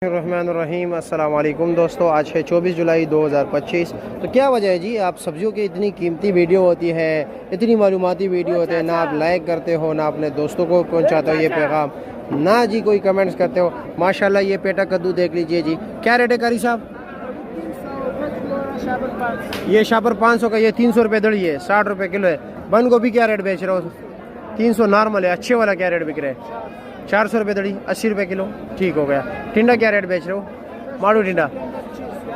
रहमानिर्रहीम अस्सलाम वालेकुम दोस्तों, आज है 24 जुलाई 2025। तो क्या वजह है जी, आप सब्जियों की इतनी कीमती वीडियो होती है, इतनी मालूमाती वीडियो होते हैं, ना आप लाइक करते हो, ना अपने दोस्तों को पहुंचाते हो ये पैगाम, ना जी कोई कमेंट्स करते हो। माशाल्लाह ये पेटा कद्दू देख लीजिए जी, क्या रेट है कारी साहब? ये शापर 500 का, ये 300 रुपये दड़ी है, 60 रुपये किलो है। बंद गोभी क्या रेट बेच रहे हो? 300 नॉर्मल है। अच्छे वाला क्या रेट बिक रहा है? 400 रुपये दड़ी, 80 रुपये किलो। ठीक हो गया। टिंडा क्या रेट बेच रहे हो? माड़ू टिंडा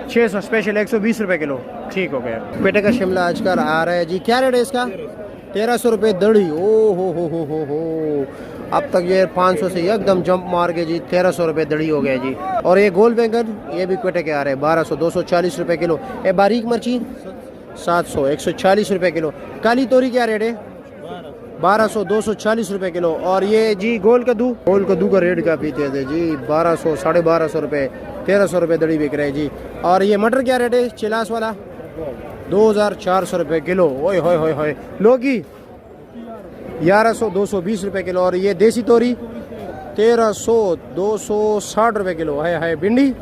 600 स्पेशल, 120 रुपये किलो। ठीक हो गया। पेटे का शिमला आजकल आ रहा है जी, क्या रेट है इसका? 1300 रुपये दड़ी। ओ हो। अब तक ये 500 से एकदम जंप मार के जी 1300 रुपये दड़ी हो गया जी। और ये गोल बैंगन ये भी पेटे के आ रहे हैं 1200, 240 रुपये किलो। ये बारीक मिर्ची 700, 140 रुपये किलो। काली तोरी क्या रेट है? 1200, 240 रुपये किलो। और ये जी गोल कद्दू का रेट क्या पीते थे जी? 1200, 1250 रुपये, 1300 रुपये दड़ी बिक रहे जी। और ये मटर क्या रेट है चिलास वाला? 2400 रुपये किलो। ओए होए। लौकी 1100, 220 रुपये किलो। और ये देसी तोरी 1300, 260 रुपये किलो। है भिंडी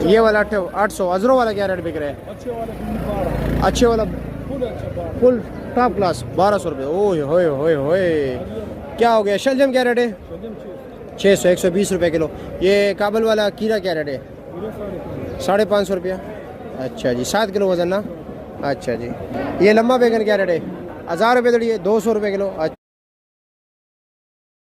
ये वाला 800। अजरो वाला क्या रेट बिक रहा है? अच्छे वाला फुल टॉप क्लास 1200 रुपये। ओए होए। क्या हो गया? शलजम क्या रेट है? 600, 120 रुपये किलो। ये काबल वाला कीरा क्या रेट है? 550 रुपया। अच्छा जी, 7 किलो वजन ना? अच्छा जी। ये लम्बा बैगन क्या रेट है? 1000 रुपये दड़ी है, 200 रुपये किलो।